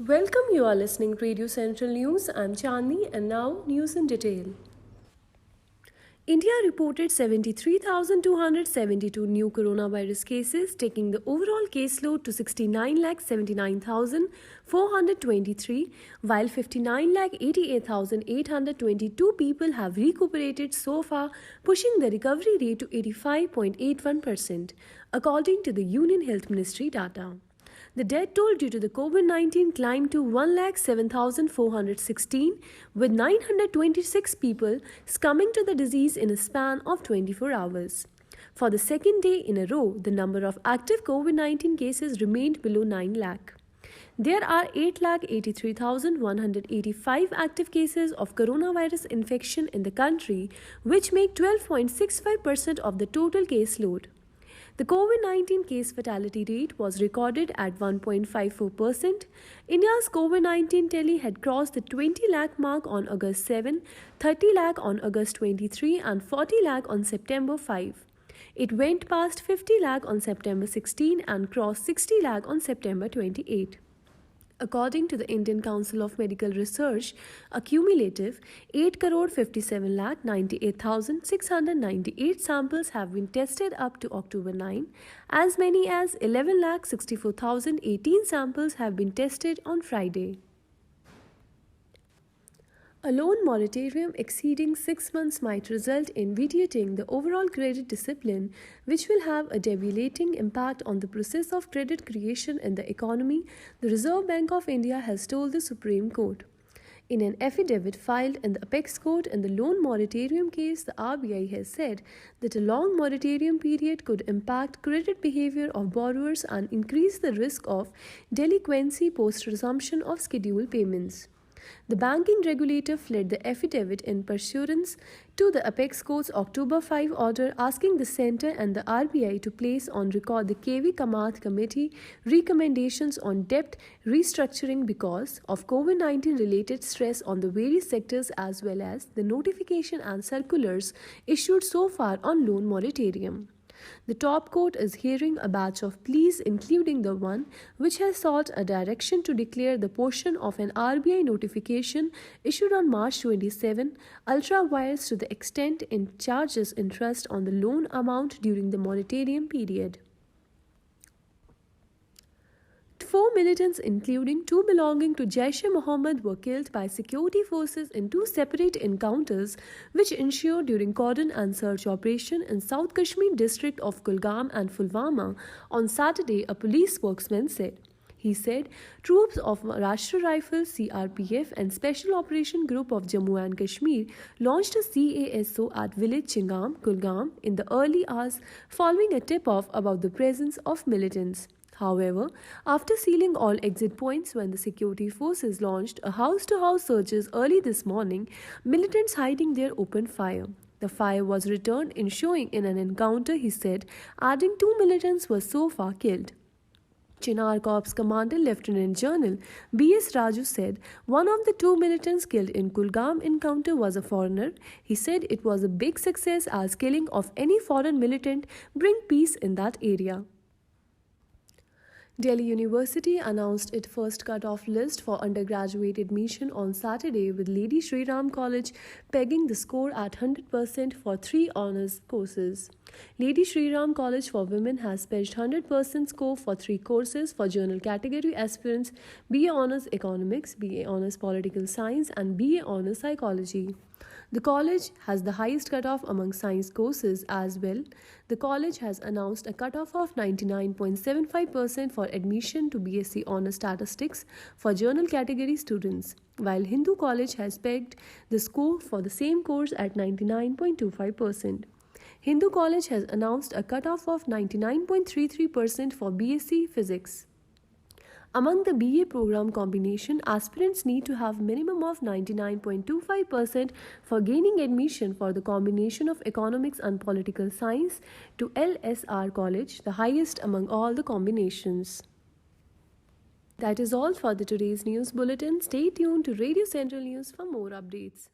Welcome, you are listening to Radio Central News. I'm Chandni and now news in detail. India reported 73,272 new coronavirus cases, taking the overall caseload to 69,79,423, while 59,88,822 people have recuperated so far, pushing the recovery rate to 85.81%, according to the Union Health Ministry data. The death toll due to the COVID-19 climbed to 1,07,416, with 926 people succumbing to the disease in a span of 24 hours. For the second day in a row, the number of active COVID-19 cases remained below 9 lakh. There are 8,83,185 active cases of coronavirus infection in the country, which make 12.65% of the total caseload. The COVID-19 case fatality rate was recorded at 1.54%. India's COVID-19 tally had crossed the 20 lakh mark on August 7, 30 lakh on August 23 and 40 lakh on September 5. It went past 50 lakh on September 16 and crossed 60 lakh on September 28. According to the Indian Council of Medical Research, a cumulative 8,57,98,698 samples have been tested up to October 9. As many as 11,64,018 samples have been tested on Friday. A loan moratorium exceeding 6 months might result in vitiating the overall credit discipline, which will have a debilitating impact on the process of credit creation in the economy, the Reserve Bank of India has told the Supreme Court. In an affidavit filed in the Apex Court in the loan moratorium case, the RBI has said that a long moratorium period could impact credit behavior of borrowers and increase the risk of delinquency post-resumption of scheduled payments. The banking regulator fled the affidavit in pursuance to the Apex Court's October 5 order, asking the Centre and the RBI to place on record the KV Kamath Committee recommendations on debt restructuring because of COVID-19 related stress on the various sectors, as well as the notification and circulars issued so far on loan moratorium. The top court is hearing a batch of pleas, including the one which has sought a direction to declare the portion of an RBI notification issued on March 27 ultra-vires to the extent it charges interest on the loan amount during the moratorium period. 4 militants, including 2 belonging to Jaish-e-Mohammed, were killed by security forces in 2 separate encounters which ensued during cordon and search operation in South Kashmir district of Kulgam and Pulwama on Saturday, a police spokesman said. He said troops of Rashtra Rifles, CRPF and Special Operation Group of Jammu and Kashmir launched a CASO at village Chingam, Kulgam in the early hours following a tip-off about the presence of militants. However, after sealing all exit points when the security forces launched a house-to-house searches early this morning, militants hiding there opened fire. The fire was returned ensuing in an encounter, he said, adding 2 militants were so far killed. Chinar Corps Commander Lieutenant General B.S. Raju said one of the 2 militants killed in Kulgam encounter was a foreigner. He said it was a big success as killing of any foreign militant bring peace in that area. Delhi University announced its first cut-off list for undergraduate admission on Saturday, with Lady Shri Ram College pegging the score at 100% for 3 honours courses. Lady Shri Ram College for Women has pegged 100% score for 3 courses for journal category aspirants: BA Honours Economics, BA Honours Political Science and BA Honours Psychology. The college has the highest cutoff among science courses as well. The college has announced a cutoff of 99.75% for admission to BSc Honours Statistics for journal category students, while Hindu College has pegged the score for the same course at 99.25%. Hindu College has announced a cutoff of 99.33% for BSc Physics. Among the BA program combination, aspirants need to have minimum of 99.25% for gaining admission for the combination of Economics and Political Science to LSR College, the highest among all the combinations. That is all for today's news bulletin. Stay tuned to Radio Central News for more updates.